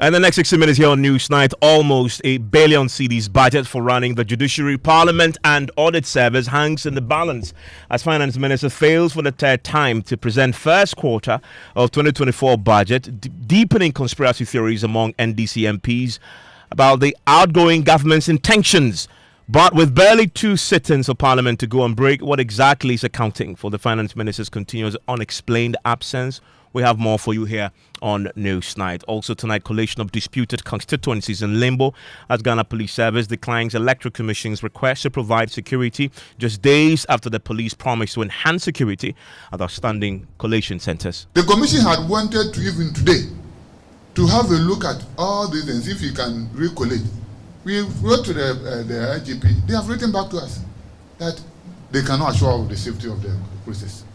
And the next 60 minutes here on Newsnight, almost a billion cedis budget for running the judiciary, parliament and audit service hangs in the balance as Finance Minister fails for the third time to present first quarter of 2024 budget, deepening conspiracy theories among NDC MPs about the outgoing government's intentions. But with barely 2 sit-ins of Parliament to go on break, what exactly is accounting for the Finance Minister's continuous unexplained absence? We have more for you here on Newsnight. Also tonight, collation of disputed constituencies in limbo as Ghana Police Service declines Electoral Commission's request to provide security just days after the police promised to enhance security at outstanding collation centres. The Commission had wanted to even today to have a look at all these things, if you can recollect. We wrote to the IGP. They have written back to us that they cannot assure the safety of the process.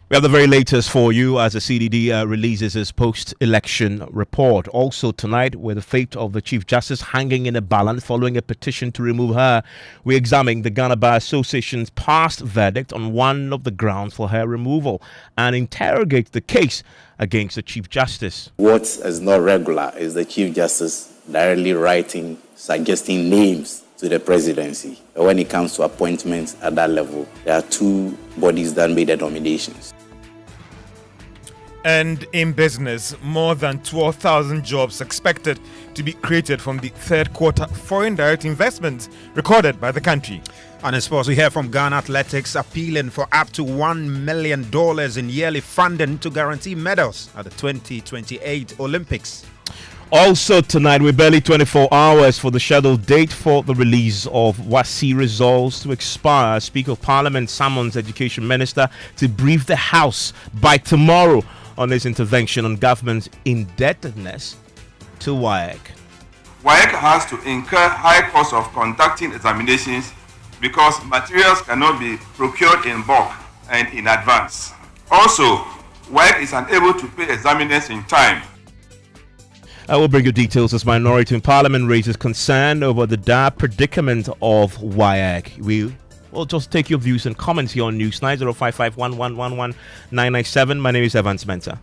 We have the very latest for you as the CDD releases its post-election report. Also tonight, with the fate of the Chief Justice hanging in a balance following a petition to remove her, we examine the Ghana Bar Association's past verdict on one of the grounds for her removal and interrogate the case against the Chief Justice. What is not regular is the Chief Justice directly writing, suggesting names to the presidency. When it comes to appointments at that level, there are 2 bodies that made the nominations. And in business, more than 12,000 jobs expected to be created from the third quarter foreign direct investments recorded by the country. And in sports, we hear from Ghana Athletics appealing for up to $1 million in yearly funding to guarantee medals at the 2028 Olympics. Also tonight, with barely 24 hours for the scheduled date for the release of WAEC results to expire, Speaker of Parliament summons Education Minister to brief the House by tomorrow on his intervention on government's indebtedness to WAEC. WAEC has to incur high costs of conducting examinations because materials cannot be procured in bulk and in advance. Also, WAEC is unable to pay examiners in time. I will bring you details as Minority in Parliament raises concern over the dire predicament of WAEC. We will just take your views and comments here on Newsnight 05511119997. My name is Evans Mensah.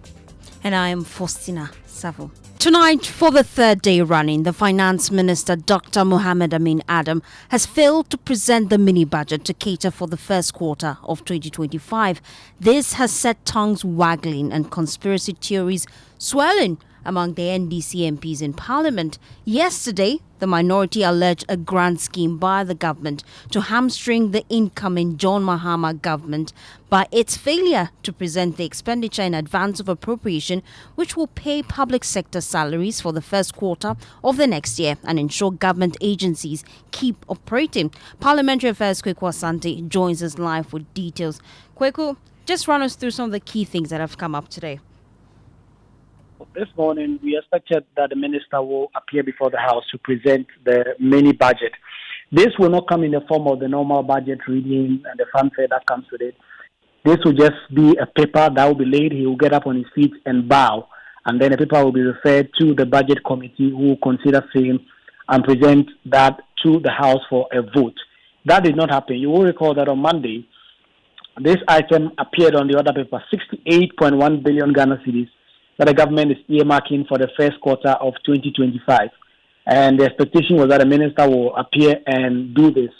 And I am Faustina Savo. Tonight, for the third day running, the Finance Minister, Dr. Mohamed Amin Adam, has failed to present the mini-budget to cater for the first quarter of 2025. This has set tongues waggling and conspiracy theories swirling among the NDC MPs in Parliament. Yesterday, the minority alleged a grand scheme by the government to hamstring the incoming John Mahama government by its failure to present the expenditure in advance of appropriation, which will pay public sector salaries for the first quarter of the next year and ensure government agencies keep operating. Parliamentary Affairs Kweku Asante joins us live with details. Kweku, just run us through some of the key things that have come up today. This morning, we expected that the minister will appear before the House to present the mini budget. This will not come in the form of the normal budget reading and the fanfare that comes with it. This will just be a paper that will be laid. He will get up on his feet and bow, and then the paper will be referred to the budget committee, who will consider same and present that to the House for a vote. That did not happen. You will recall that on Monday, this item appeared on the other paper, 68.1 billion Ghana cedis that the government is earmarking for the first quarter of 2025. And the expectation was that the minister will appear and do this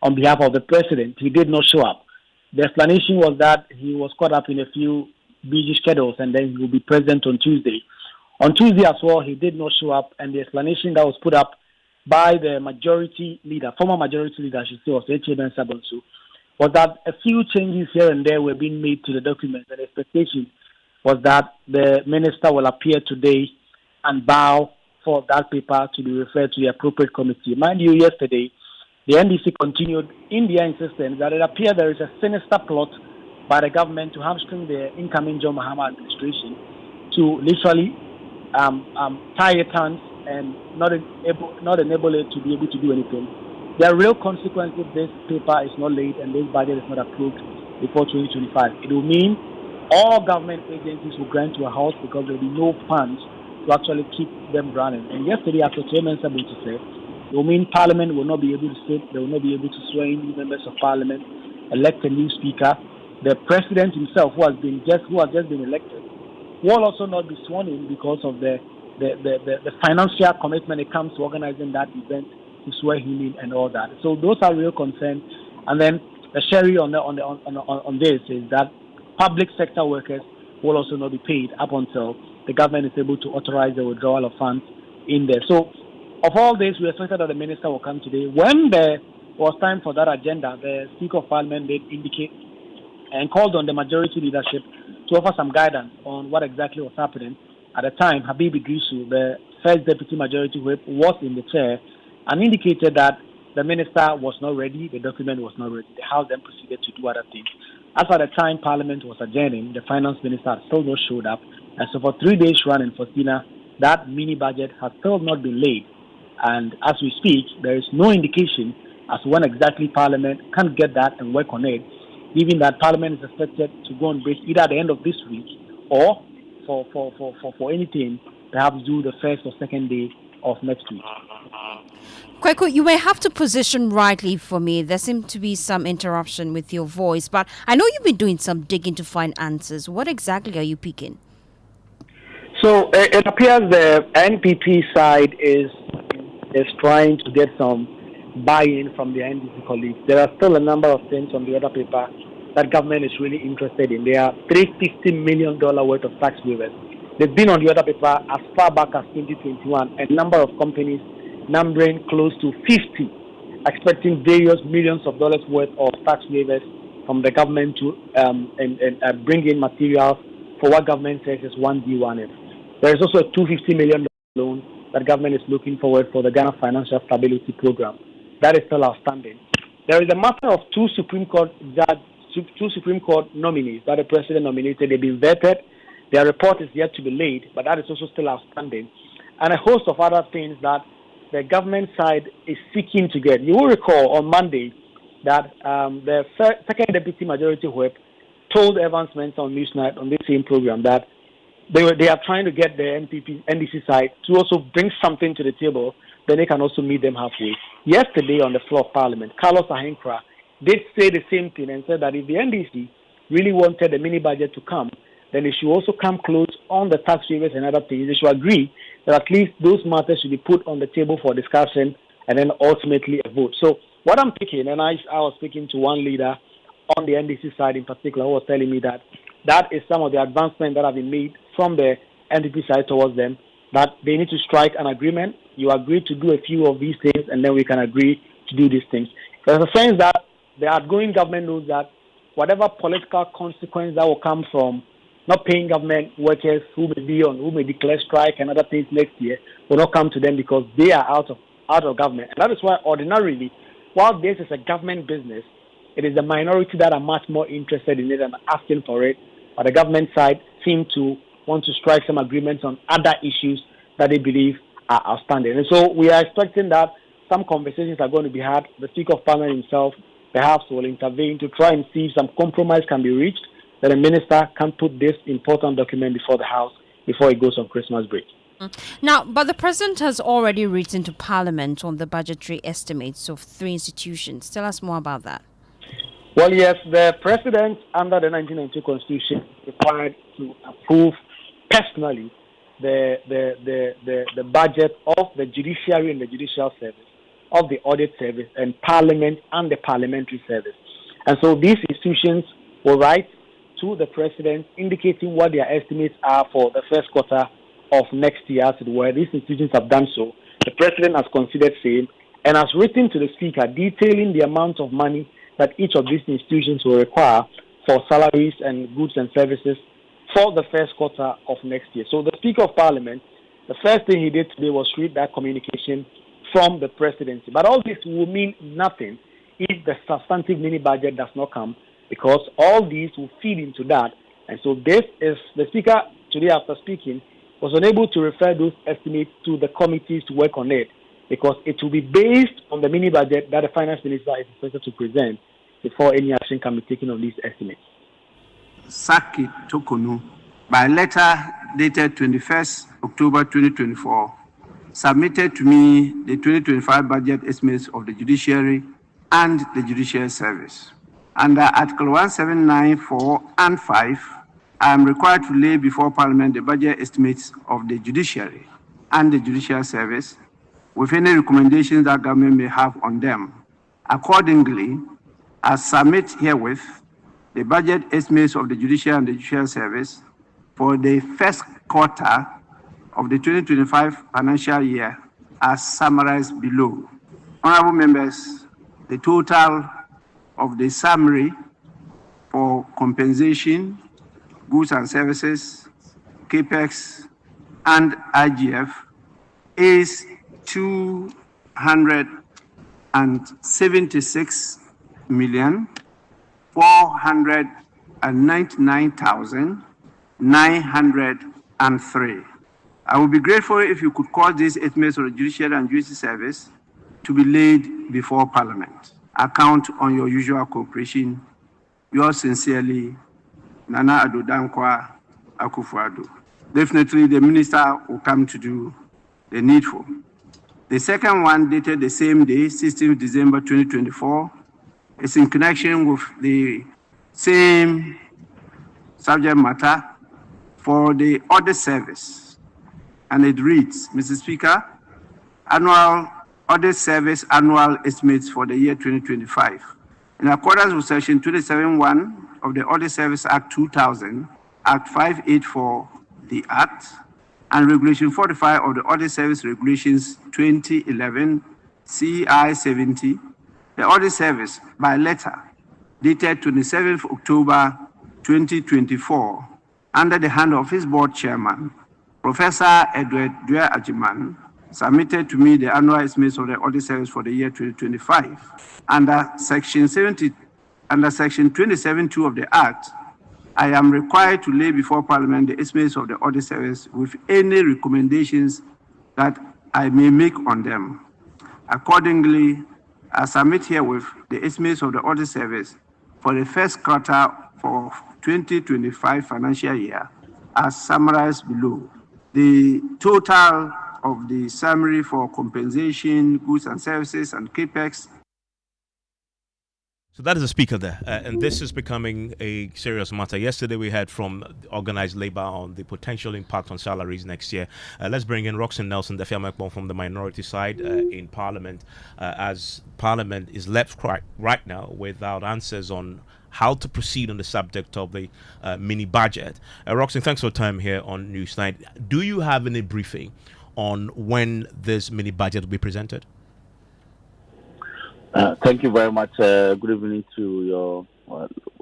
on behalf of the president. He did not show up. The explanation was that he was caught up in a few busy schedules and then he will be present on Tuesday. On Tuesday as well, he did not show up, and the explanation that was put up by the majority leader, former majority leader, I should say, was Nsawam-Adoagyiri, was that a few changes here and there were being made to the documents, and the expectation was that the minister will appear today and bow for that paper to be referred to the appropriate committee. Mind you, yesterday, the NDC continued in their insistence that it appeared there is a sinister plot by the government to hamstring the incoming John Mahama administration to literally tie its hands and not enable it to be able to do anything. There are real consequences if this paper is not laid and this budget is not approved before 2025. It will mean all government agencies will grind to a halt because there will be no funds to actually keep them running. And yesterday, after Chairman Sabiti said, it will mean Parliament will not be able to sit, they will not be able to swear in new members of Parliament, elect a new speaker. The President himself, who has just been elected, will also not be sworn in because of the financial commitment it comes to organizing that event, to swear him in and all that. So those are real concerns. And then the cherry on this is that public sector workers will also not be paid up until the government is able to authorize the withdrawal of funds in there. So of all this, we expected that the minister will come today. When there was time for that agenda, the Speaker of Parliament did indicate and called on the majority leadership to offer some guidance on what exactly was happening. At the time, Habib Idrisu, the first deputy majority whip, was in the chair and indicated that the minister was not ready, the document was not ready. The House then proceeded to do other things. As at the time Parliament was adjourning, the finance minister had still not showed up. And so for 3 days running, Faustina, that mini budget has still not been laid. And as we speak, there is no indication as to when exactly Parliament can get that and work on it, given that Parliament is expected to go on break either at the end of this week or for anything, perhaps do the first or second day of next week. Kweku, you may have to position rightly for me. There seemed to be some interruption with your voice, but I know you've been doing some digging to find answers. What exactly are you picking? So it appears the NPP side is trying to get some buy-in from the NDC colleagues. There are still a number of things on the other paper that government is really interested in. There are $350 million worth of tax waivers. They've been on the other paper as far back as 2021. A number of companies numbering close to 50 expecting various millions of dollars worth of tax waivers from the government to bring in materials for what government says is 1D1F. There is also a $250 million loan that government is looking forward for the Ghana Financial Stability Program. That is still outstanding. There is a matter of two Supreme Court nominees that the president nominated. They've been vetted. Their report is yet to be laid, but that is also still outstanding. And a host of other things that the government side is seeking to get. You will recall on Monday that the second deputy majority whip told Evans Mensah on Newsnight on this same program that they are trying to get the NDC side to also bring something to the table, then they can also meet them halfway. Yesterday on the floor of Parliament, Carlos Ahenkra did say the same thing and said that if the NDC really wanted the mini budget to come, then they should also come close on the tax waivers and other things. They should agree that at least those matters should be put on the table for discussion and then ultimately a vote. So what I'm thinking, and I was speaking to one leader on the NDC side in particular who was telling me that that is some of the advancements that have been made from the NDP side towards them, that they need to strike an agreement. You agree to do a few of these things and then we can agree to do these things. There's a sense that the outgoing government knows that whatever political consequence that will come from not paying government workers who may declare strike and other things next year will not come to them because they are out of government. And that is why ordinarily, while this is a government business, it is the minority that are much more interested in it and asking for it. But the government side seem to want to strike some agreements on other issues that they believe are outstanding. And so we are expecting that some conversations are going to be had. The Speaker of Parliament himself perhaps will intervene to try and see if some compromise can be reached, that the minister can put this important document before the House before it goes on Christmas break. Now, but the president has already written to Parliament on the budgetary estimates of 3 institutions. Tell us more about that. Well, yes, the president under the 1992 Constitution is required to approve personally the budget of the judiciary and the judicial service, of the audit service, and Parliament and the parliamentary service. And so these institutions will write to the president indicating what their estimates are for the first quarter of next year, as it were. These institutions have done so. The president has considered same and has written to the speaker detailing the amount of money that each of these institutions will require for salaries and goods and services for the first quarter of next year. So the Speaker of Parliament, the first thing he did today was read that communication from the presidency. But all this will mean nothing if the substantive mini budget does not come, because all these will feed into that. And so this is, the Speaker today after speaking was unable to refer those estimates to the committees to work on it, because it will be based on the mini budget that the finance minister is expected to present before any action can be taken on these estimates. Saki Tokonu, by letter dated 21st October 2024, submitted to me the 2025 budget estimates of the judiciary and the judicial service. Under Article 179(4) and 5 I am required to lay before Parliament the budget estimates of the judiciary and the judicial service with any recommendations that government may have on them. Accordingly, I submit herewith the budget estimates of the judicial and the judicial service for the first quarter of the 2025 financial year as summarized below. Honorable members, the total of the summary for compensation, goods and services, capex, and IGF is 276,499,903. I would be grateful if you could call these estimates of the Judiciary and Judicial Service to be laid before Parliament. I count on your usual cooperation. Yours sincerely, Nana Addo Dankwa Akufo-Addo. Definitely, the minister will come to do the needful. The second one, dated the same day, 16th December 2024, is in connection with the same subject matter for the audit service. And it reads, Mr. Speaker, annual audit service annual estimates for the year 2025. In accordance with Section 27(1) of the Audit Service Act 2000, Act 584, the Act, and Regulation 45 of the Audit Service Regulations 2011, CI 70, the Audit Service, by letter, dated 27th October 2024, under the hand of his board chairman, Professor Edward Dua-Ajiman, submitted to me the annual estimates of the audit service for the year 2025. Under Section 27(2) of the Act, I am required to lay before Parliament the estimates of the audit service with any recommendations that I may make on them. Accordingly, I submit herewith the estimates of the audit service for the first quarter for 2025 financial year as summarized below. The total of the summary for compensation, goods and services, and capex. So that is the speaker there, and this is becoming a serious matter. Yesterday we heard from organized labor on the potential impact on salaries next year. Let's bring in Roxanne Nelson, the Fiamakbon from the minority side in Parliament, as Parliament is left right now without answers on how to proceed on the subject of the mini budget. Roxanne, thanks for your time here on Newsnight. Do you have any briefing on when this mini budget will be presented? Thank you very much. Good evening to your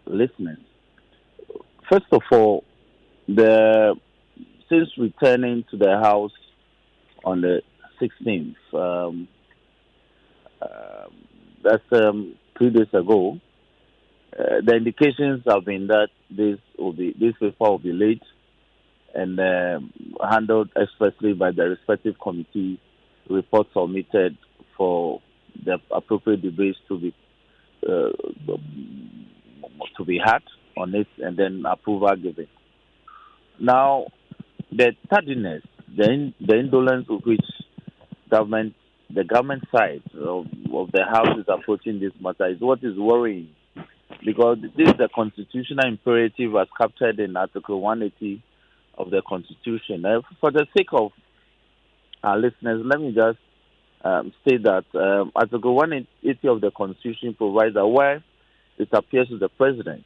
listeners. First of all, since returning to the House on the 16th, that's 3 days ago, the indications have been that this paper will be late and handled expressly by the respective committee, reports submitted for the appropriate debates to be had on it, and then approval given. Now, the tardiness, the indolence with which the government side of the House is approaching this matter is what is worrying, because this is the constitutional imperative as captured in Article 180 of the Constitution. For the sake of our listeners, let me just state that Article 180 of the Constitution provides that where it appears to the President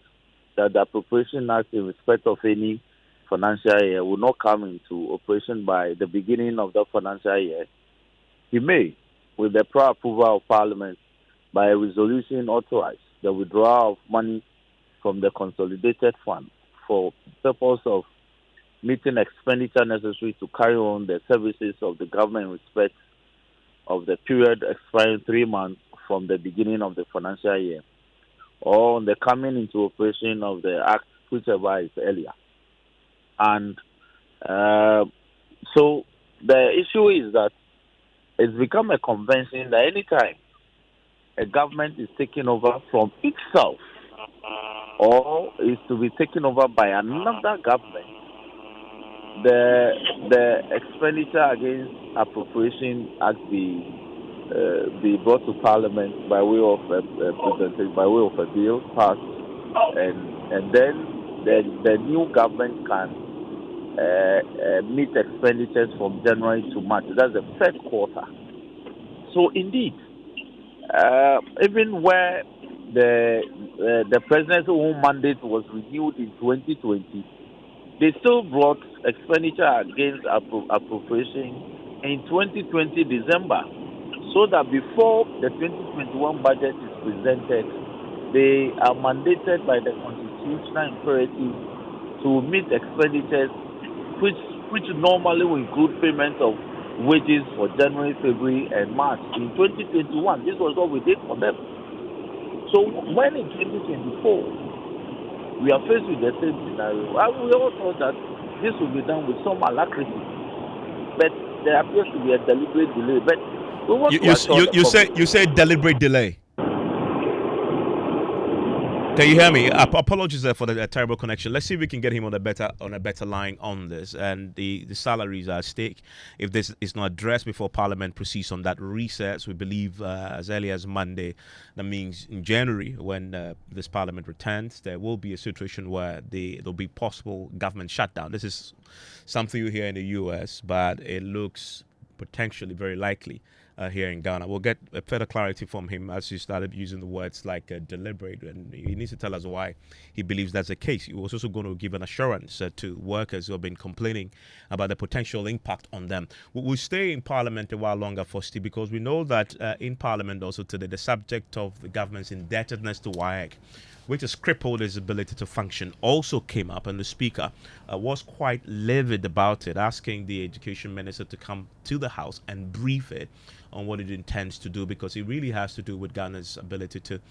that the Appropriation Act in respect of any financial year will not come into operation by the beginning of the financial year, he may, with the prior approval of Parliament, by a resolution authorize the withdrawal of money from the consolidated fund for purpose of meeting expenditure necessary to carry on the services of the government in respect of the period expiring 3 months from the beginning of the financial year, or on the coming into operation of the Act, whichever is earlier. And so the issue is that it's become a convention that anytime a government is taken over from itself or is to be taken over by another government, the expenditure against appropriation act be brought to Parliament by way of a bill passed, and then the new government can meet expenditures from January to March. That's the first quarter. So indeed, even where the president's own mandate was renewed in 2020, they still brought expenditure against appropriation in 2020 December, so that before the 2021 budget is presented, they are mandated by the constitutional imperative to meet expenditures which normally will include payment of wages for January, February, and March. In 2021, this was what we did for them. So when in 2024, we are faced with the same scenario, we all thought that this will be done with some alacrity. But there appears to be a deliberate delay. But we want you say deliberate delay. Can you hear me? Apologies for the terrible connection. Let's see if we can get him on a better line on this. And the salaries are at stake. If this is not addressed before Parliament proceeds on that recess, we believe as early as Monday, that means in January, when this Parliament returns, there will be a situation where there'll be possible government shutdown. This is something you hear in the US, but it looks potentially very likely here in Ghana. We'll get further clarity from him as he started using the words like deliberate, and he needs to tell us why he believes that's the case. He was also going to give an assurance to workers who have been complaining about the potential impact on them. We'll stay in Parliament a while longer, Fosti, because we know that in Parliament also today, the subject of the government's indebtedness to WAEC, which has crippled his ability to function, also came up, and the Speaker was quite livid about it, asking the Education Minister to come to the House and brief it on what it intends to do, because it really has to do with Ghana's ability to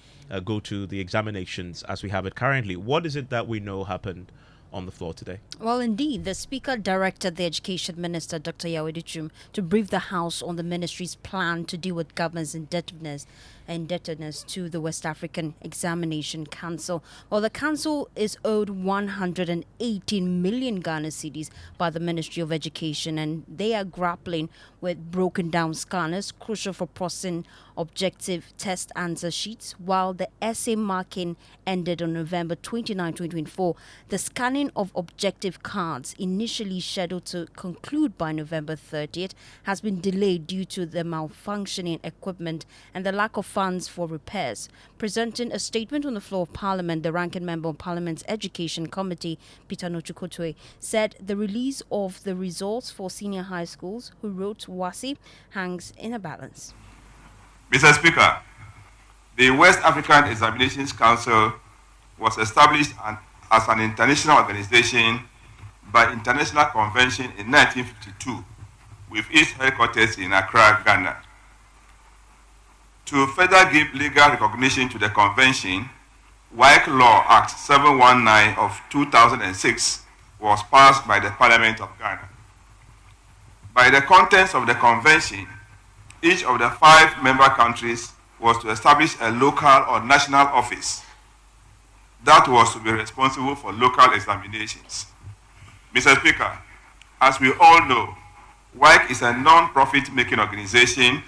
go to the examinations as we have it currently. What is it that we know happened on the floor today? Well, indeed, the Speaker directed the Education Minister, Dr. Yaw-Adutrum, to brief the House on the ministry's plan to deal with government's indebtedness to the West African Examination Council. Well, the council is owed 118 million Ghana cedis by the Ministry of Education, and they are grappling with broken down scanners crucial for processing objective test answer sheets. While the essay marking ended on November 29, 2024, the scanning of objective cards, initially scheduled to conclude by November 30th, has been delayed due to the malfunctioning equipment and the lack of funds for repairs. Presenting a statement on the floor of Parliament, the ranking member of Parliament's Education Committee, Peter Nochukotwe, said the release of the results for senior high schools who wrote WASI hangs in a balance. Mr. Speaker, the West African Examinations Council was established as an international organization by International Convention in 1952, with its headquarters in Accra, Ghana. To further give legal recognition to the convention, WAEC Law Act 719 of 2006 was passed by the Parliament of Ghana. By the contents of the convention, each of the 5 member countries was to establish a local or national office that was to be responsible for local examinations. Mr. Speaker, as we all know, WAEC is a non-profit making organization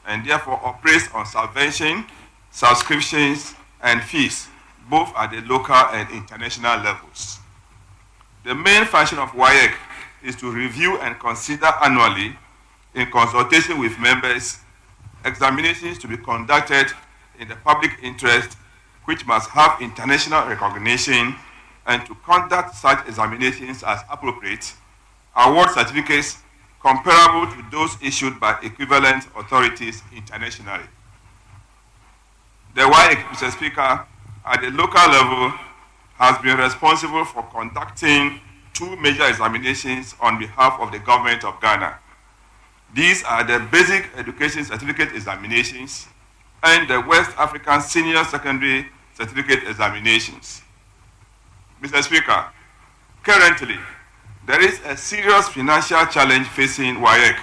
and therefore operates on subvention, subscriptions, and fees, both at the local and international levels. The main function of WAEC is to review and consider annually, in consultation with members, examinations to be conducted in the public interest, which must have international recognition, and to conduct such examinations as appropriate, award certificates comparable to those issued by equivalent authorities internationally. The WAEC, Mr. Speaker, at the local level, has been responsible for conducting 2 major examinations on behalf of the government of Ghana. These are the Basic Education Certificate Examinations and the West African Senior Secondary Certificate Examinations. Mr. Speaker, currently, there is a serious financial challenge facing WAEC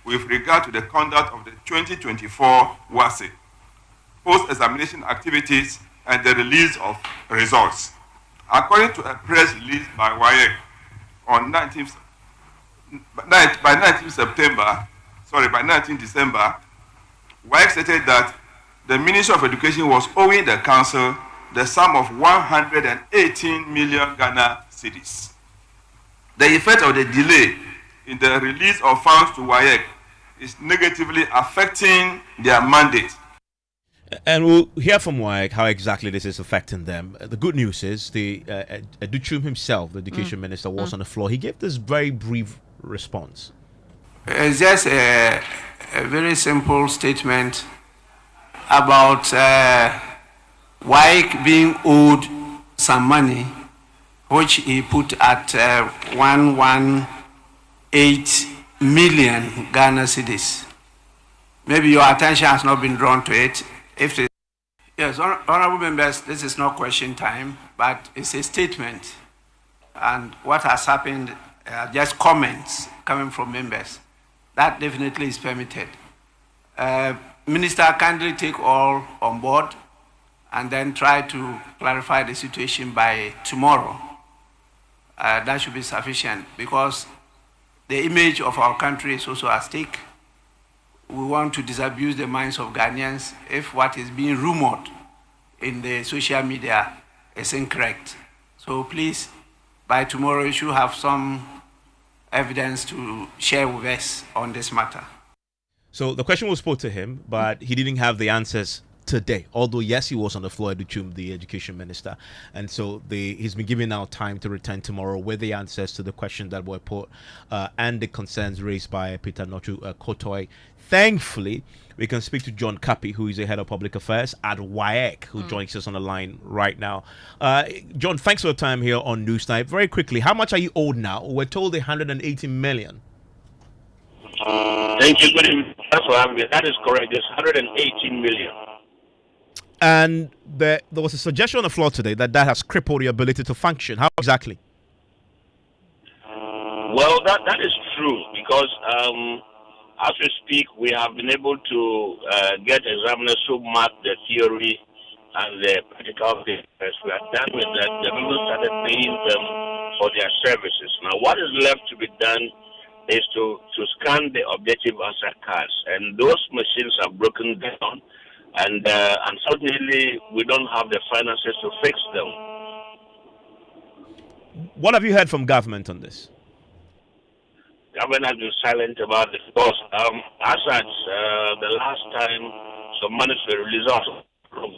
with regard to the conduct of the 2024 WASI, post-examination activities, and the release of results. According to a press release by WAEC on 19 December, WAEC stated that the Ministry of Education was owing the Council the sum of 118 million Ghana cedis. The effect of the delay in the release of funds to WAEC is negatively affecting their mandate. And we'll hear from WAEC how exactly this is affecting them. The good news is the Adoagyiri himself, the education minister, was on the floor. He gave this very brief response. It's just a very simple statement about WAEC being owed some money, which he put at 118 million Ghana cedis. Maybe your attention has not been drawn to it. Yes, honorable members, this is not question time, but it's a statement. And what has happened are just comments coming from members. That definitely is permitted. Minister, kindly take all on board and then try to clarify the situation by tomorrow. That should be sufficient because the image of our country is also at stake. We want to disabuse the minds of Ghanaians if what is being rumored in the social media is incorrect. So please, by tomorrow, you should have some evidence to share with us on this matter. So the question was put to him, but he didn't have the answers today. Although, yes, he was on the floor, Adoagyiri, the education minister. And so he's been given now time to return tomorrow with the answers to the questions that were put and the concerns raised by Peter Nochu Kotoi. Thankfully, we can speak to John Kapi, who is the head of public affairs at WAEC, who joins us on the line right now. John, thanks for your time here on Newsnight. Very quickly, how much are you owed now? We're told 180 million. Thank you. Good evening. That's what I'm That is correct. It's 118 million. And there was a suggestion on the floor today that has crippled your ability to function. How exactly? Well, that is true because as we speak, we have been able to get examiners who mark the theory and the practical papers. We are done with that. The people started paying them for their services. Now, what is left to be done is to scan the objective answer cards, and those machines are broken down, and unfortunately, we don't have the finances to fix them. What have you heard from government on this? Government has been silent about it because as at the last time some monies were released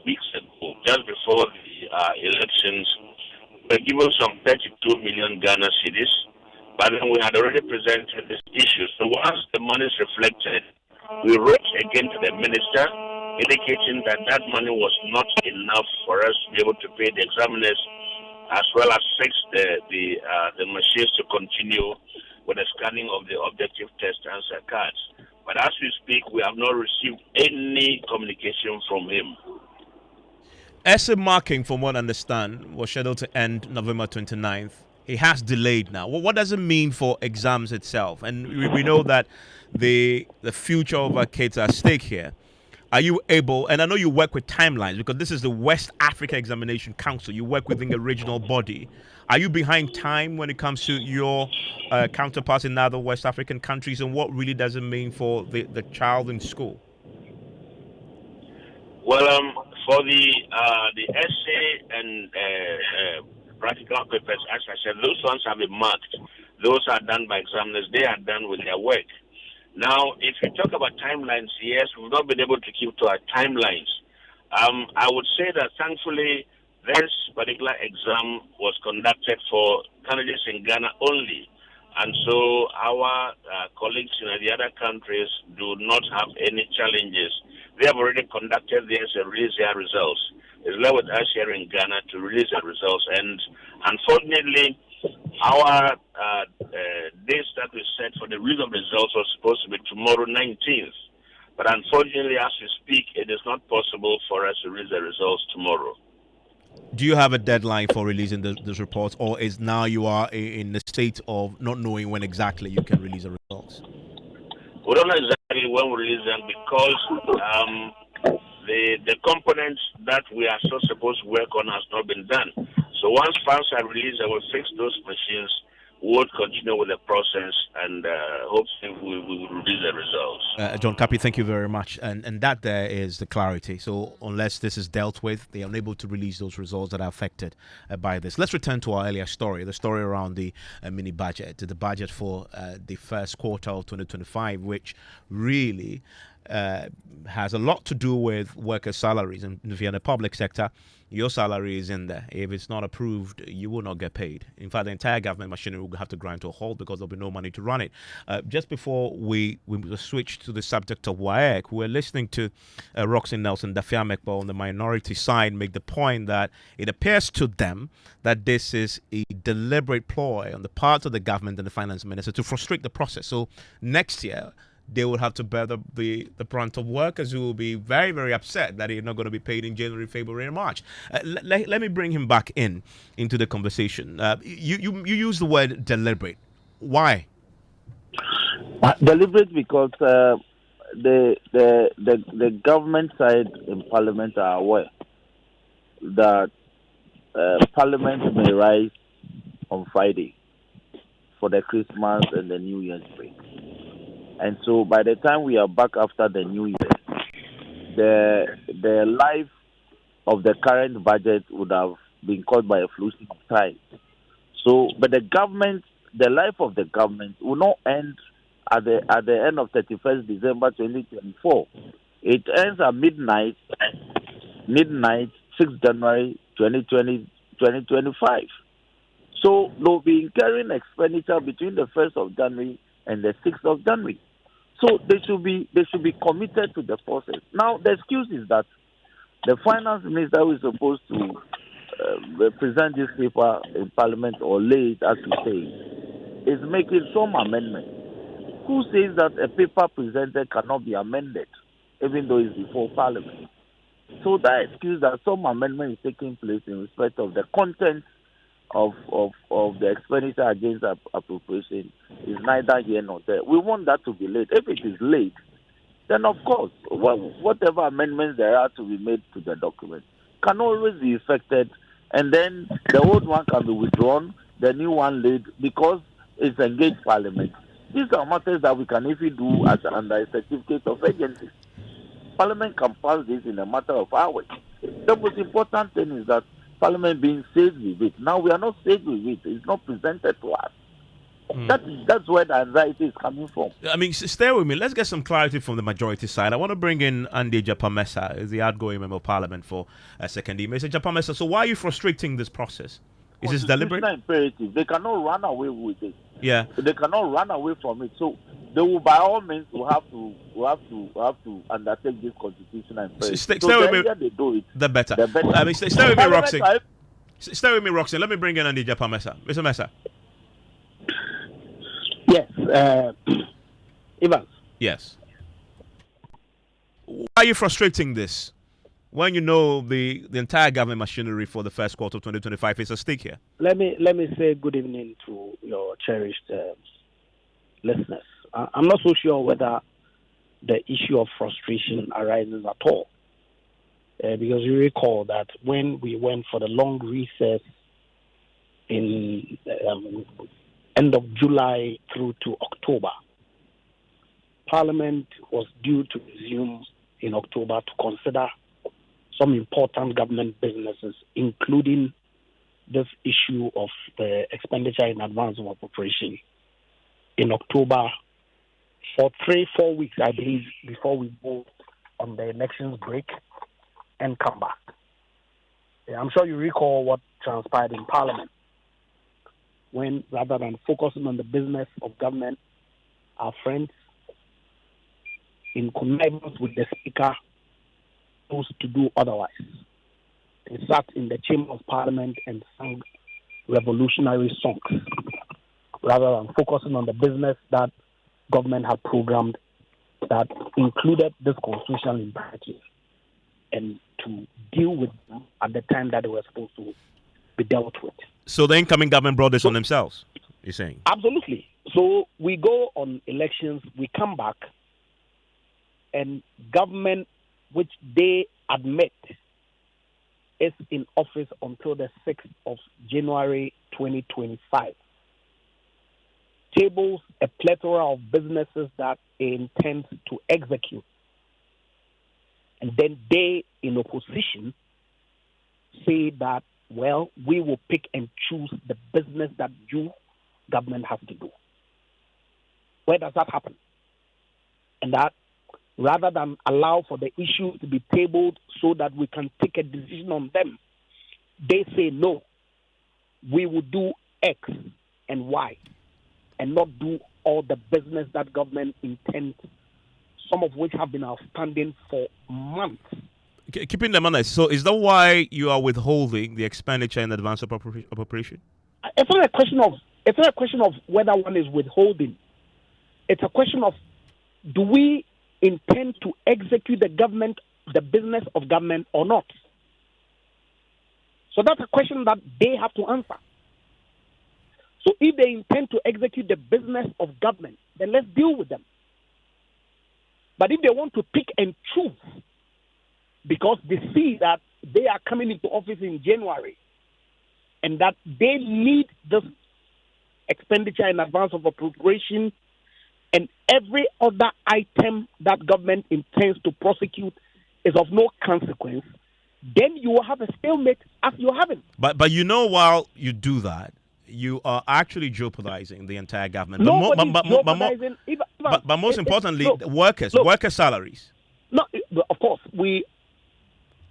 weeks ago, just before the elections, we were given some 32 million Ghana cedis, but then we had already presented this issue. So once the money is reflected, we wrote again to the minister indicating that that money was not enough for us to be able to pay the examiners as well as fix the machines to continue with the scanning of the objective test answer cards. But as we speak, we have not received any communication from him. Essay marking, from what I understand, was scheduled to end November 29th. It has delayed now. What does it mean for exams itself? And we know that the future of our kids are at stake here. Are you able, and I know you work with timelines because this is the West Africa Examination Council. You work within a regional body. Are you behind time when it comes to your counterparts in other West African countries, and what really does it mean for the child in school? Well, for the essay and practical papers, as I said, those ones have been marked. Those are done by examiners. They are done with their work. Now, if you talk about timelines, yes, we've not been able to keep to our timelines. I would say that thankfully, this particular exam was conducted for candidates in Ghana only. And so our colleagues in the other countries do not have any challenges. They have already conducted theirs and released their results. It's left with us here in Ghana to release the results. And unfortunately, our dates that we set for the release of results was supposed to be tomorrow, 19th. But unfortunately, as we speak, it is not possible for us to release the results tomorrow. Do you have a deadline for releasing those reports, or is now you are in the state of not knowing when exactly you can release the results? We don't know exactly when we release them because the components that we are supposed to work on has not been done. So once funds are released, I will fix those machines. would continue with the process, and hopefully we will release the results. John Kapi, thank you very much. And that there is the clarity. So unless this is dealt with, they are unable to release those results that are affected by this. Let's return to our earlier story, the story around the mini budget, the budget for the first quarter of 2025, which really has a lot to do with workers' salaries. And if you're in the public sector, your salary is in there. If it's not approved, you will not get paid. In fact, the entire government machinery will have to grind to a halt because there'll be no money to run it. Just before we switch to the subject of WAEC, we're listening to Roxanne Nelson Dafiamekbo on the minority side make the point that it appears to them that this is a deliberate ploy on the part of the government and the finance minister to frustrate the process. So next year, they will have to bear the brunt of workers who will be very, very upset that they're not going to be paid in January, February, and March. Let me bring him back into the conversation. You use the word deliberate. Why? Deliberate because the government side in Parliament are aware that Parliament may rise on Friday for the Christmas and the New Year's break. And so by the time we are back after the New Year, the life of the current budget would have been caught by a flushing of time. So, but the life of the government will not end at the end of 31st December 2024. It ends at midnight, 6th January 2025. So they'll be incurring expenditure between the 1st of January and the 6th of January. So they should be committed to the process. Now the excuse is that the finance minister who is supposed to present this paper in Parliament or lay it, as you say, is making some amendment. Who says that a paper presented cannot be amended, even though it's before Parliament? So that excuse that some amendment is taking place in respect of the content of the expenditure against appropriation is neither here nor there. We want that to be late. If it is late, then of course, whatever amendments there are to be made to the document can always be effected, and then the old one can be withdrawn, the new one laid, because it's engaged Parliament. These are matters that we can easily do under a certificate of agency. Parliament can pass this in a matter of hours. The most important thing is that Parliament being saved with it. Now we are not saved with it. It's not presented to us. That's where the anxiety is coming from. I mean, stay with me. Let's get some clarity from the majority side. I want to bring in Andy Japamesa, is the outgoing member of Parliament for second email. Mr. Japamesa, so why are you frustrating this process? Is this deliberate? Imperative. They cannot run away with it. Yeah. They cannot run away from it. So they will, by all means, have to undertake this constitutional imperative. Stay with me. They do it, the better. I mean, stay with me, Roxy. Stay with me, Roxy. Let me bring in Andy Japamesa. Mr. Mesa. Yes, Evans. Yes. Why are you frustrating this when you know the entire government machinery for the first quarter of 2025 is at stake here? Let me say good evening to your cherished listeners. I'm not so sure whether the issue of frustration arises at all, because you recall that when we went for the long recess in end of July through to October, Parliament was due to resume in October to consider some important government businesses, including this issue of the expenditure in advance of appropriation in October for 3-4 weeks, I believe, before we go on the elections break and come back. I'm sure you recall what transpired in Parliament when, rather than focusing on the business of government, our friends, in connivance with the Speaker, chose to do otherwise. They sat in the Chamber of Parliament and sang revolutionary songs, rather than focusing on the business that government had programmed that included this constitutional imperative, and to deal with them at the time that they were supposed to be dealt with. So the incoming government brought this on themselves, you're saying? Absolutely. So we go on elections, we come back, and government, which they admit is in office until the 6th of January 2025, tables a plethora of businesses that it intends to execute. And then they, in opposition, say that, well, we will pick and choose the business that you, government, has to do. Where does that happen? And that, rather than allow for the issue to be tabled so that we can take a decision on them, they say, no, we will do X and Y and not do all the business that government intends, some of which have been outstanding for months. Keeping them honest, so is that why you are withholding the expenditure in advance of appropriation? It's not a question of whether one is withholding. It's a question of, do we intend to execute the business of government or not? So that's a question that they have to answer. So if they intend to execute the business of government, then let's deal with them. But if they want to pick and choose, because they see that they are coming into office in January and that they need this expenditure in advance of appropriation and every other item that government intends to prosecute is of no consequence, then you will have a stalemate as you're having. But while you do that, you are actually jeopardizing the entire government. But most importantly, worker salaries. No, of course,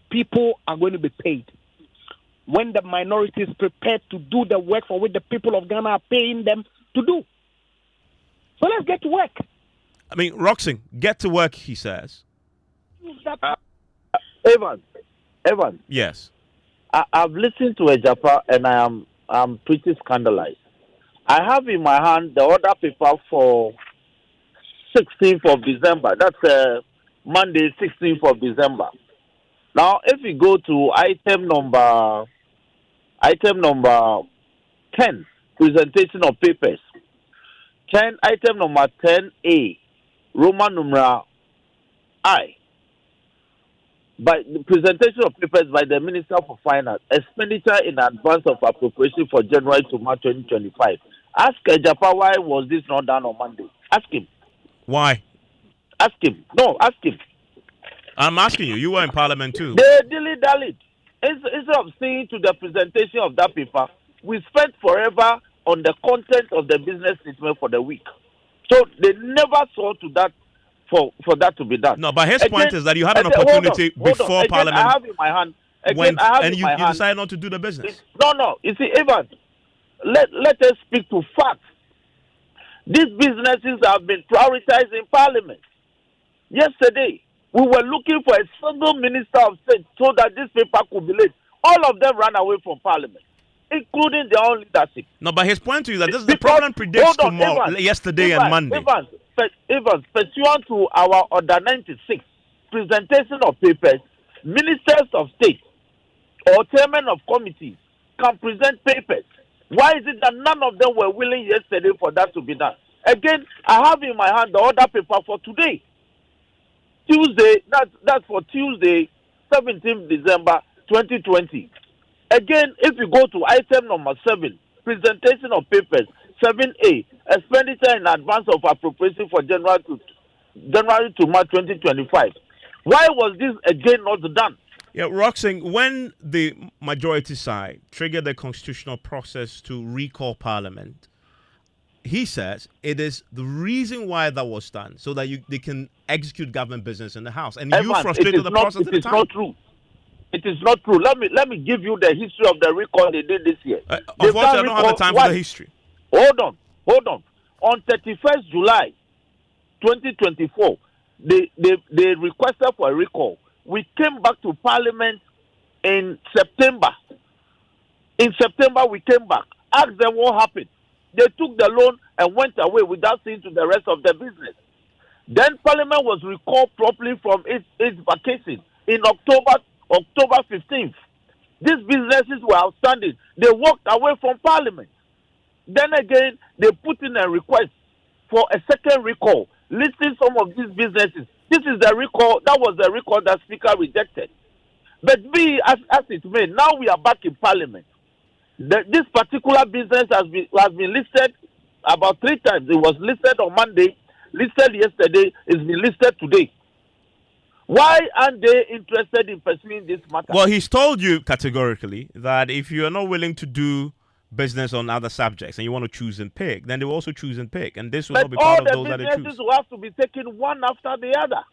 people are going to be paid. When the minority is prepared to do the work for which the people of Ghana are paying them to do. So let's get to work. I mean, Roxing, get to work, he says. Evans. Yes. I've listened to Ejapa and I'm pretty scandalized. I have in my hand the order paper for 16th of December. That's Monday, 16th of December. Now, if we go to item number 10, presentation of papers. Item number 10A, Roman numeral I. By the presentation of papers by the Minister for Finance, expenditure in advance of appropriation for January to March 2025. Ask Ejapa why was this not done on Monday? Ask him. Why? Ask him. No, ask him. I'm asking you. You were in Parliament too. They dilly-dallied. Instead of seeing to the presentation of that paper, we spent forever on the content of the business statement for the week. So they never saw to that for that to be done. No, but his point is that you had an opportunity before Parliament. I have in my hand. You decided not to do the business. No. You see, Evans, let us speak to facts. These businesses have been prioritized in Parliament. Yesterday, we were looking for a single Minister of State so that this paper could be laid. All of them ran away from Parliament, including their own leadership. No, but his point to you that the problem predicts tomorrow, yesterday and Monday. Evans, pursuant to our Order 96, presentation of papers, ministers of state or chairmen of committees can present papers. Why is it that none of them were willing yesterday for that to be done? Again, I have in my hand the order paper for today. Tuesday, that's for Tuesday, 17th December 2020. Again, if you go to item number 7, presentation of papers, 7A, expenditure in advance of appropriation for January to March 2025. Why was this again not done? Yeah, Roxing, when the majority side triggered the constitutional process to recall Parliament, he says it is the reason why that was done, so that they can execute government business in the House. And you frustrated the process at the time. It is not true. It is not true. Let me give you the history of the recall they did this year. Unfortunately, I don't have the time for the history. Hold on. On 31st July 2024, they requested for a recall. We came back to Parliament in September. In September, we came back. Asked them what happened. They took the loan and went away without seeing to the rest of the business. Then Parliament was recalled properly from its vacation in October 15th. These businesses were outstanding. They walked away from Parliament. Then again, they put in a request for a second recall, listing some of these businesses. This is the recall. That was the recall that Speaker rejected. But be as it may, now we are back in Parliament. This particular business has been listed about 3 times. It was listed on Monday, listed yesterday, it's been listed today. Why aren't they interested in pursuing this matter? Well, he's told you categorically that if you are not willing to do business on other subjects and you want to choose and pick, then they will also choose and pick. And this will not be part of those that they choose. All the businesses will have to be taken one after the other.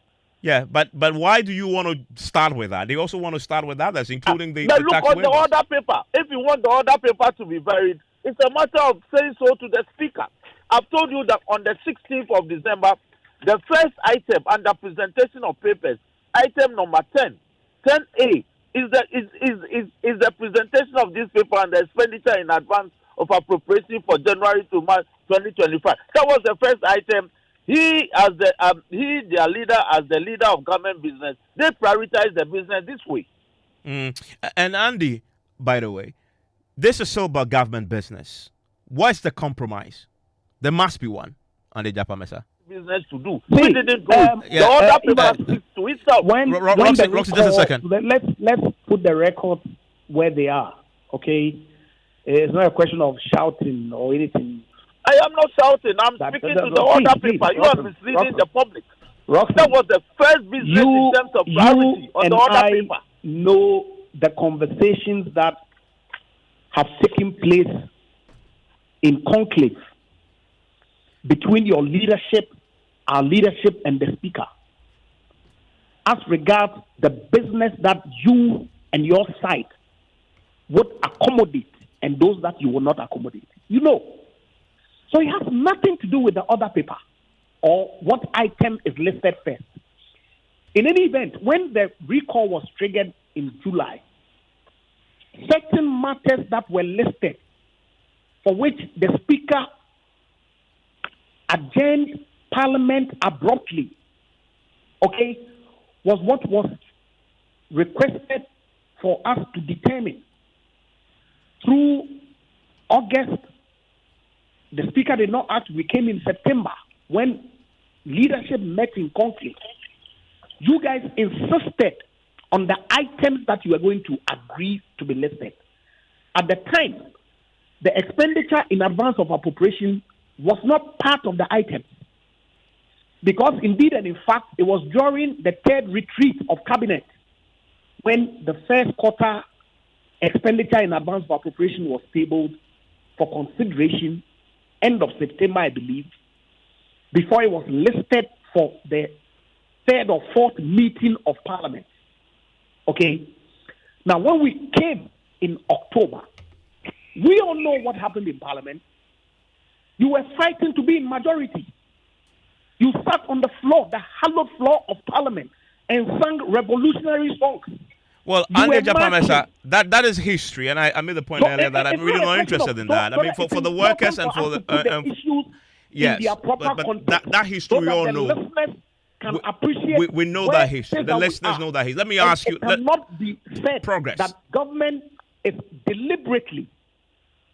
Yeah, but why do you want to start with that? They also want to start with others, including the look tax on waivers. the order paper. If you want the order paper to be varied, it's a matter of saying so to the speaker. I've told you that on the 16th of December, the first item under presentation of papers, item number 10A, is the presentation of this paper and the expenditure in advance of appropriation for January to March 2025. That was the first item. He, as their leader, as the leader of government business, they prioritize the business this way. And Andy, by the way, this is still about government business. What's the compromise? There must be one, Andy Japamesa. Business to do. We didn't do it. The order paper speaks to itself. Roxy, just a second. Let's put the records where they are. Okay, it's not a question of shouting or anything. I am not shouting. I'm speaking to the order paper. You are misleading the public. That was the first business in terms of priority on the order paper. Know the conversations that have taken place in conclave between your leadership, our leadership, and the speaker, as regards the business that you and your side would accommodate and those that you will not accommodate. You know. So it has nothing to do with the other paper or what item is listed first. In any event, when the recall was triggered in July, certain matters that were listed for which the speaker adjourned Parliament abruptly, was what was requested for us to determine. Through August, the speaker did not act. We came in September when leadership met in conclave. You guys insisted on the items that you were going to agree to be listed. At the time, the expenditure in advance of appropriation was not part of the items. Because indeed and in fact, it was during the third retreat of cabinet when the first quarter expenditure in advance of appropriation was tabled for consideration, end of September, I believe, before it was listed for the third or fourth meeting of Parliament. Okay? Now, when we came in October, we all know what happened in Parliament. You were fighting to be in majority. You sat on the floor, the hallowed floor of Parliament, and sang revolutionary songs. Well, Andy Japamesa, that is history, and I made the point earlier that I'm really not interested in that. I mean, for the workers and for the issues yes, in their proper but that history we all know. Can appreciate we know that history. The listeners know that history. Let me ask you. It cannot be said progress. that government is deliberately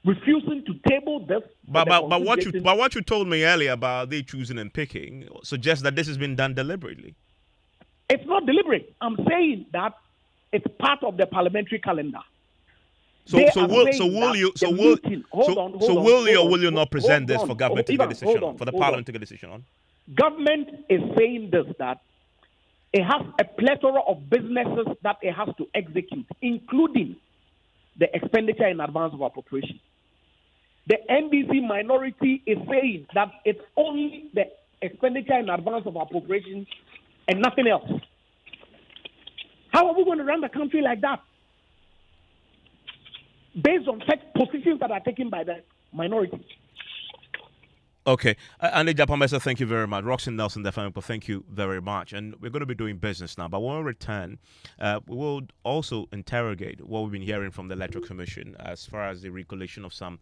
refusing to table this. But what you told me earlier about they choosing and picking suggests that this has been done deliberately. It's not deliberate. I'm saying that it's part of the parliamentary calendar. So will you or will you not present this for government to get a decision on, for the parliament to get a decision on? Government is saying this, that it has a plethora of businesses that it has to execute, including the expenditure in advance of appropriation. The NDC minority is saying that it's only the expenditure in advance of appropriation and nothing else. How are we going to run the country like that? Based on such positions that are taken by the minority. Okay. Andy Japamesa, thank you very much. Roxy Nelson, the family, thank you very much. And we're going to be doing business now. But when we return, we will also interrogate what we've been hearing from the Electoral Commission as far as the recollection of some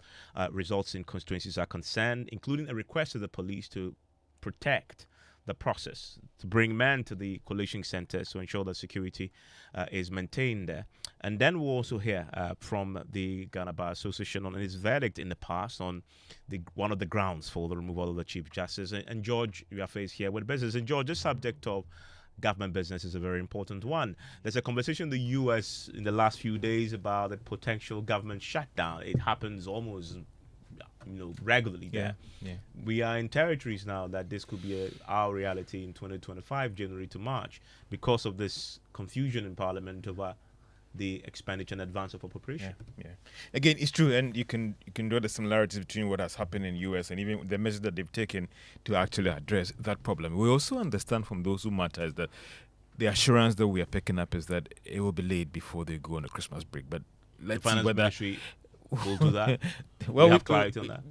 results in constituencies are concerned, including a request to the police to protect the process, to bring men to the collation centers to ensure that security is maintained there. And then we'll also hear from the Ghana Bar Association on its verdict in the past on one of the grounds for the removal of the Chief Justice. And George, you are faced here with business. And George, this subject of government business is a very important one. There's a conversation in the U.S. in the last few days about the potential government shutdown. It happens almost regularly there. Yeah. We are in territories now that this could be our reality in 2025, January to March, because of this confusion in Parliament over the expenditure and advance of appropriation. Yeah. Again, it's true, and you can draw the similarities between what has happened in the US and even the measures that they've taken to actually address that problem. We also understand from those who matter is that the assurance that we are picking up is that it will be late before they go on a Christmas break. But let's see whether Ministry will do that. Well, we have clarity on that.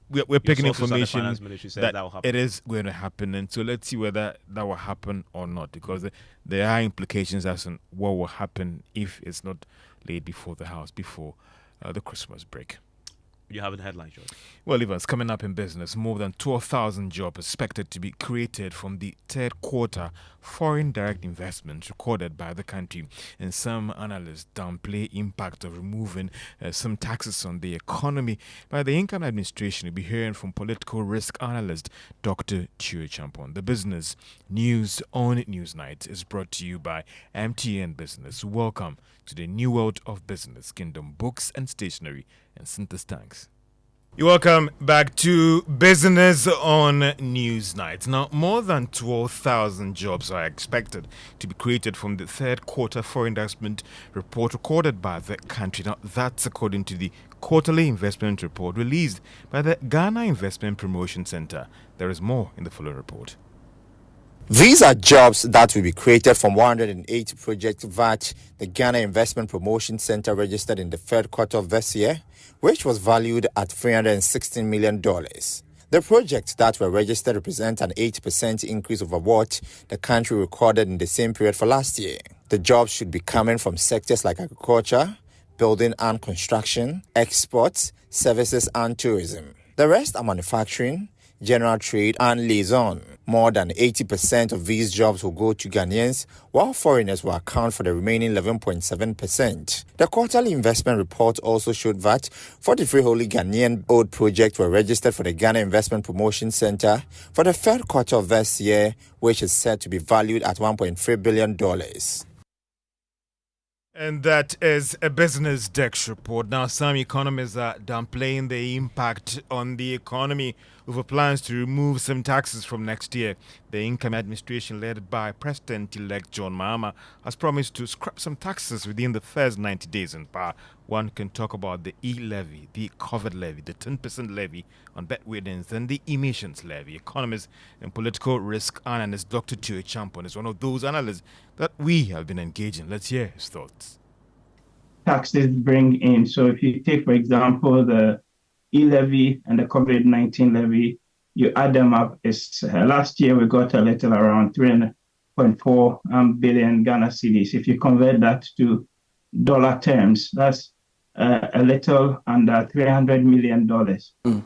We're picking sources at the information Finance Ministry says that that will happen. it is going to happen, and so let's see whether that will happen or not, because there are implications as to what will happen if it's not laid before the House before the Christmas break. You have the headline, George. Well, Evans, coming up in business, more than 12,000 jobs expected to be created from the third quarter foreign direct investment recorded by the country. And some analysts downplay impact of removing some taxes on the economy by the Income Administration. We'll be hearing from political risk analyst Dr. Chio Champon. The business news on Newsnight is brought to you by MTN Business. Welcome to the new world of business, Kingdom Books and Stationery and Synthesis Tanks. You're welcome back to Business on Newsnight. Now, more than 12,000 jobs are expected to be created from the third quarter foreign investment report recorded by the country. Now, that's according to the quarterly investment report released by the Ghana Investment Promotion Center. There is more in the following report. These are jobs that will be created from 180 projects that the Ghana Investment Promotion Center registered in the third quarter of this year, which was valued at $316 million. The projects that were registered represent an 8% increase over what the country recorded in the same period for last year. The jobs should be coming from sectors like agriculture, building and construction, exports, services and tourism. The rest are manufacturing, general trade and liaison. More than 80% of these jobs will go to Ghanaians, while foreigners will account for the remaining 11.7%. The quarterly investment report also showed that 43 wholly Ghanaian-owned projects were registered for the Ghana Investment Promotion Center for the third quarter of this year, which is said to be valued at $1.3 billion. And that is a Business Desk report. Now, some economists are downplaying the impact on the economy over plans to remove some taxes from next year. The Income Administration, led by President-elect John Mahama, has promised to scrap some taxes within the first 90 days in power. One can talk about the E-levy, the COVID levy, the 10% levy on bedwettings, and the emissions levy. Economist and political risk analyst Dr. Chio Champon is one of those analysts that we have been engaging. Let's hear his thoughts. Taxes bring in. So if you take, for example, the E-levy and the COVID-19 levy, you add them up. Last year we got a little around 3.4 billion Ghana cedis. If you convert that to dollar terms, that's a little under $300 million.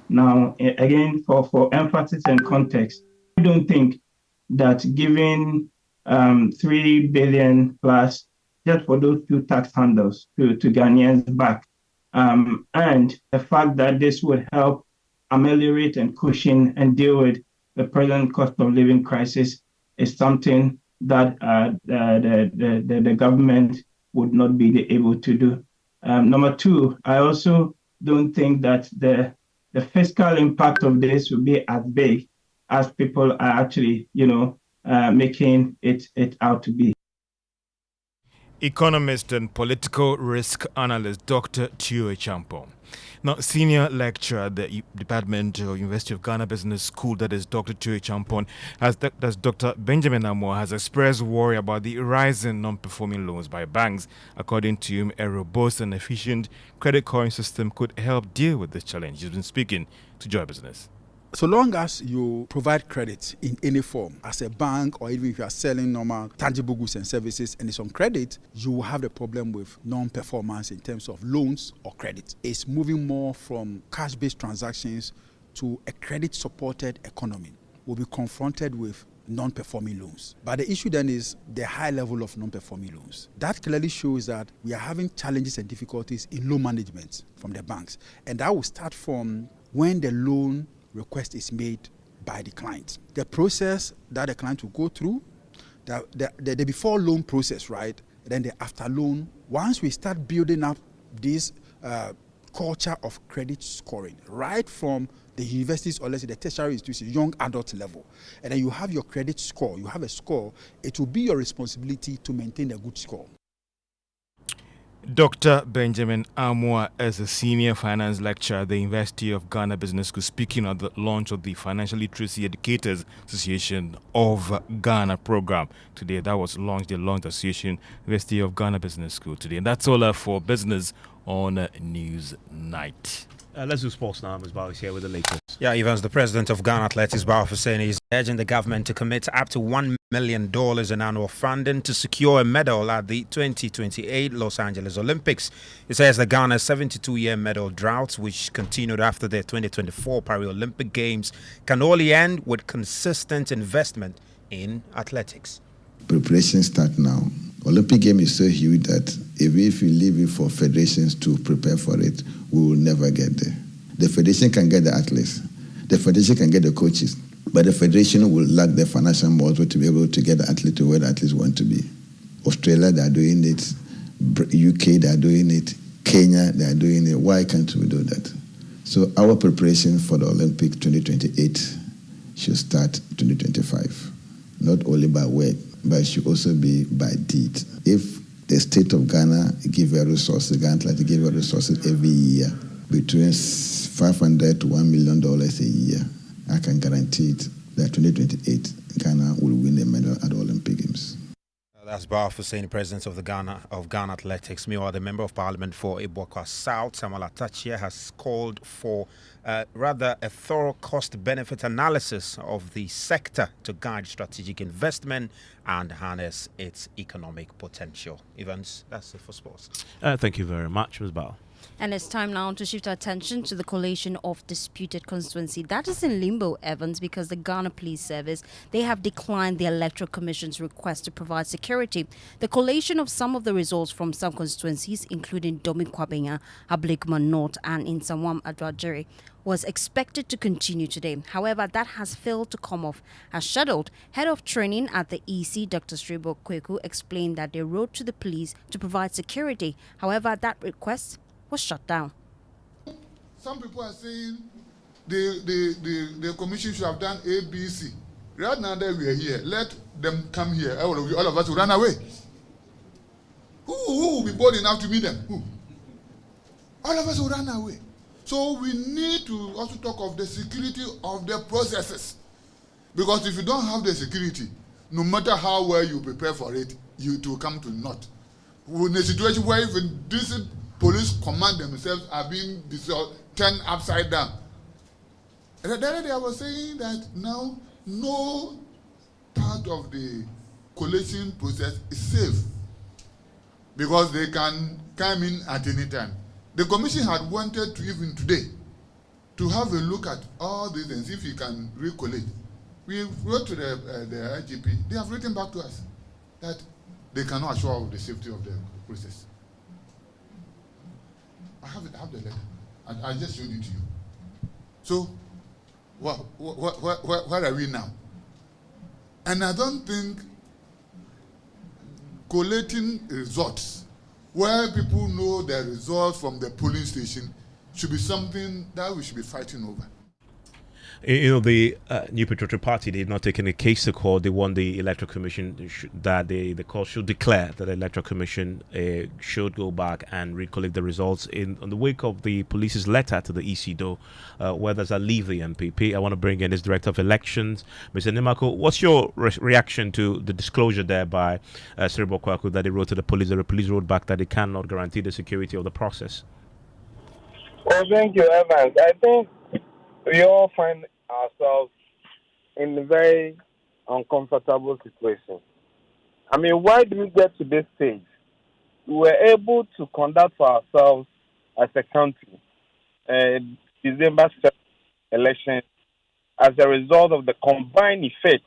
Now, again, for emphasis and context, I don't think that giving 3 billion plus just for those two tax handles to Ghanaians back, and the fact that this would help ameliorate and cushion and deal with the present cost of living crisis is something that the government would not be able to do. Number two, I also don't think that the fiscal impact of this will be as big as people are actually, making it out to be. Economist and political risk analyst Dr. Chio Champon. Now, senior lecturer at the Department of University of Ghana Business School, that is Dr. Chio Champon, that's Dr. Benjamin Amoah, has expressed worry about the rise in non-performing loans by banks. According to him, a robust and efficient credit scoring system could help deal with this challenge. He's been speaking to Joy Business. So long as you provide credit in any form, as a bank or even if you are selling normal tangible goods and services and it's on credit, you will have the problem with non-performance in terms of loans or credit. It's moving more from cash-based transactions to a credit-supported economy. We'll be confronted with non-performing loans. But the issue then is the high level of non-performing loans. That clearly shows that we are having challenges and difficulties in loan management from the banks. And that will start from when the loan request is made by the client. The process that the client will go through, the before loan process, right? Then the after loan. Once we start building up these culture of credit scoring, right from the universities or let's say the tertiary institutions, young adult level. And then you have your credit score, you have a score, it will be your responsibility to maintain a good score. Dr. Benjamin Amwa is a senior finance lecturer at the University of Ghana Business School, speaking at the launch of the Financial Literacy Educators Association of Ghana program today. That was launched, the launched association, University of Ghana Business School today. And that's all for business on News Night. Let's do sports now. Ms. Bao is here with the latest. Yeah, Evans, the president of Ghana Athletics, Bao Hussein, is urging the government to commit up to $1 million in annual funding to secure a medal at the 2028 Los Angeles Olympics. He says the Ghana's 72-year medal drought, which continued after the 2024 Paralympic Games, can only end with consistent investment in athletics. Preparation start now. Olympic game is so huge that if you leave it for federations to prepare for it, we will never get there. The federation can get the athletes, the federation can get the coaches, but the federation will lack the financial muscle to be able to get the athlete to where the athletes want to be. Australia, they are doing it. UK, they are doing it. Kenya, they are doing it. Why can't we do that? So our preparation for the Olympic 2028 should start 2025, not only by word, but it should also be by deed. If the state of Ghana give her resources, Ghana Athletics give her resources every year, between $500 to $1 million a year, I can guarantee it that 2028 Ghana will win a medal at the Olympic Games. That's Bao Hussein, president of Ghana Athletics. Meanwhile, the member of parliament for Ibuakwa South, Nsawam-Adoagyiri, has called for rather a thorough cost-benefit analysis of the sector to guide strategic investment and harness its economic potential. Evans, that's it for sports. Thank you very much, Ms. Bao. And it's time now to shift our attention to the collation of disputed constituency. That is in limbo, Evans, because the Ghana Police Service, they have declined the Electoral Commission's request to provide security. The collation of some of the results from some constituencies, including Dome-Kwabenya, Abligma North, and Nsawam-Adoagyiri, was expected to continue today. However, that has failed to come off as scheduled. Head of training at the EC, Dr. Nsawam-Adoagyiri Kweku, explained that they wrote to the police to provide security. However, that request was shut down. Some people are saying the commission should have done A, B, C. Right now that we are here, let them come here. All of us will run away. Who will be bold enough to meet them? Who? All of us will run away. So we need to also talk of the security of the processes. Because if you don't have the security, no matter how well you prepare for it, you will come to naught. We're in a situation where even this police command themselves are being turned upside down. And the other day I was saying that now no part of the collation process is safe because they can come in at any time. The commission had wanted to even today to have a look at all these and see if you can recollate. We wrote to the IGP. They have written back to us that they cannot assure the safety of the process. I have the letter. I just showed it to you. So, where are we now? And I don't think collating results where people know the results from the polling station should be something that we should be fighting over. You know, the New Patriotic Party, they've not taken a case to court. They want the Electoral Commission that the court should declare that the Electoral Commission should go back and recollect the results on the wake of the police's letter to the EC, though, where does that leave the MPP? I want to bring in his Director of Elections, Mr. Nimako. What's your reaction to the disclosure there by Nsawam-Adoagyiri Kweku that they wrote to the police, that the police wrote back that they cannot guarantee the security of the process? Well, thank you, Evans. I think we all find ourselves in a very uncomfortable situation. I mean, why do we get to this stage? We were able to conduct for ourselves as a country December 7th election as a result of the combined effect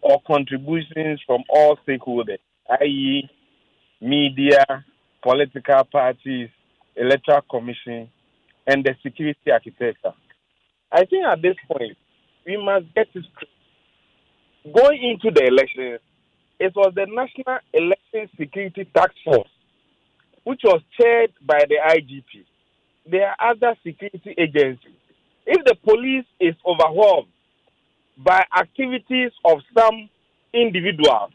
of contributions from all stakeholders, i.e., media, political parties, electoral commission, and the security architecture. I think at this point, we must get this straight. Going into the elections, it was the National Election Security Task Force, which was chaired by the IGP, there are other security agencies. If the police is overwhelmed by activities of some individuals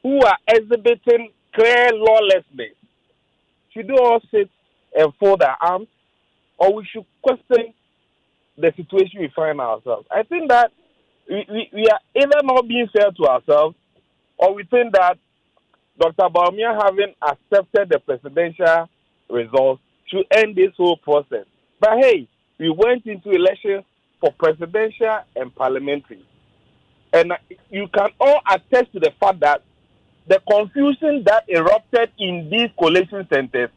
who are exhibiting clear lawlessness, should we all sit and fold our arms, or we should question the situation we find ourselves? I think that we are either not being fair to ourselves, or we think that Dr. Bawumia, having accepted the presidential results, should end this whole process. But hey, we went into elections for presidential and parliamentary. And you can all attest to the fact that the confusion that erupted in these collation centers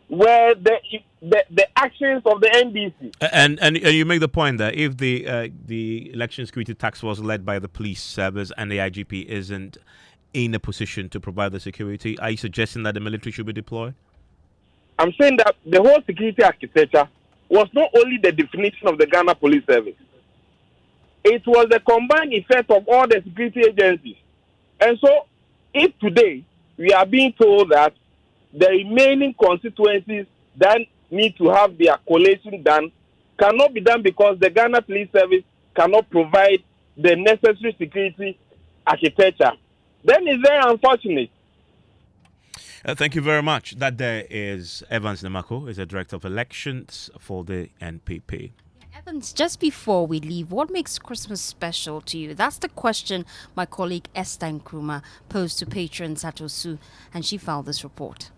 were the actions of the NDC. And you make the point that if the election security task force led by the police service and the IGP isn't in a position to provide the security, are you suggesting that the military should be deployed? I'm saying that the whole security architecture was not only the definition of the Ghana Police Service. It was the combined effect of all the security agencies. And so, if today we are being told that the remaining constituencies that need to have their collation done cannot be done because the Ghana Police Service cannot provide the necessary security architecture, then it's very unfortunate. Thank you very much. That there is Evans Nemako, is the Director of Elections for the NPP. Evans, just before we leave, what makes Christmas special to you? That's the question my colleague Esther Nkrumah posed to patrons at Osu, and she filed this report.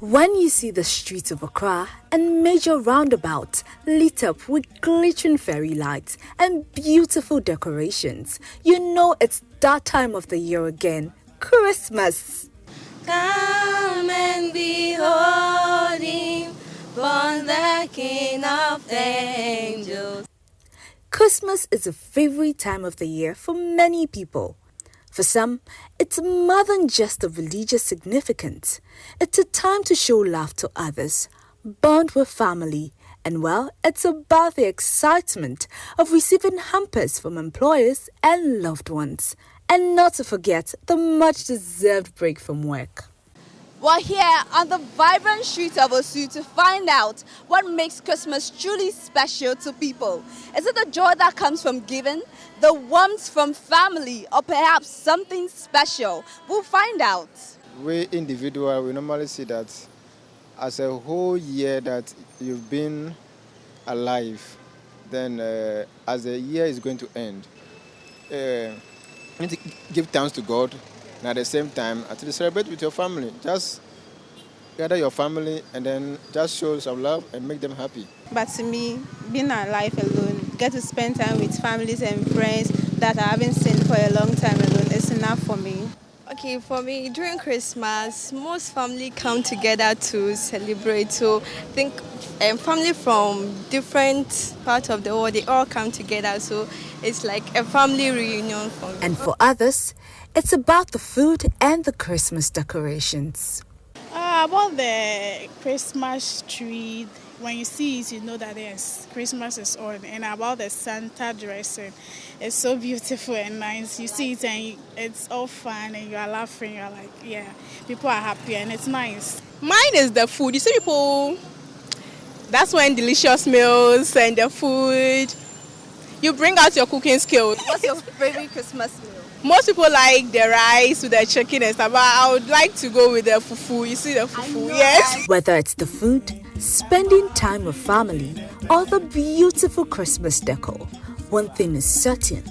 When you see the streets of Accra and major roundabouts lit up with glittering fairy lights and beautiful decorations, you know it's that time of the year again, Christmas. Come and behold him, born the King of the angels. Christmas is a favorite time of the year for many people. For some, it's more than just of religious significance. It's a time to show love to others, bond with family, and well, it's about the excitement of receiving hampers from employers and loved ones. And not to forget the much-deserved break from work. We're here on the vibrant streets of Osu to find out what makes Christmas truly special to people. Is it the joy that comes from giving, the warmth from family, or perhaps something special? We'll find out. We individuals, we normally see that as a whole year that you've been alive, then as the year is going to end, you need to give thanks to God, and at the same time, to celebrate with your family. Just gather your family and then just show some love and make them happy. But to me, being alive alone, get to spend time with families and friends that I haven't seen for a long time alone, is enough for me. Okay, for me, during Christmas, most family come together to celebrate. So I think family from different parts of the world, they all come together. So it's like a family reunion for me. And for others, it's about the food and the Christmas decorations. About the Christmas tree, when you see it, you know that Christmas is on. And about the Santa dressing, it's so beautiful and nice. You see it and it's all fun and you are laughing. You're like, yeah, people are happy and it's nice. Mine is the food. You see people, that's when delicious meals and the food. You bring out your cooking skills. What's your favorite Christmas meal? Most people like the rice with the chicken and stuff, but I would like to go with the fufu. You see the fufu, yes? Whether it's the food, spending time with family, or the beautiful Christmas decor, one thing is certain: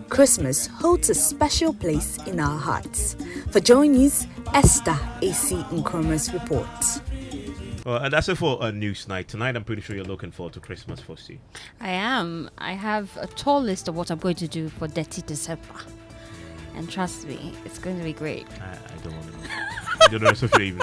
Christmas holds a special place in our hearts. For Joy News, Esther A.C. Nkrumah's report. Well, and that's it for a news night. Tonight, I'm pretty sure you're looking forward to Christmas, Fosti. I am. I have a tall list of what I'm going to do for Dirty December. And trust me, it's going to be great. I don't want to know. I don't know if you're even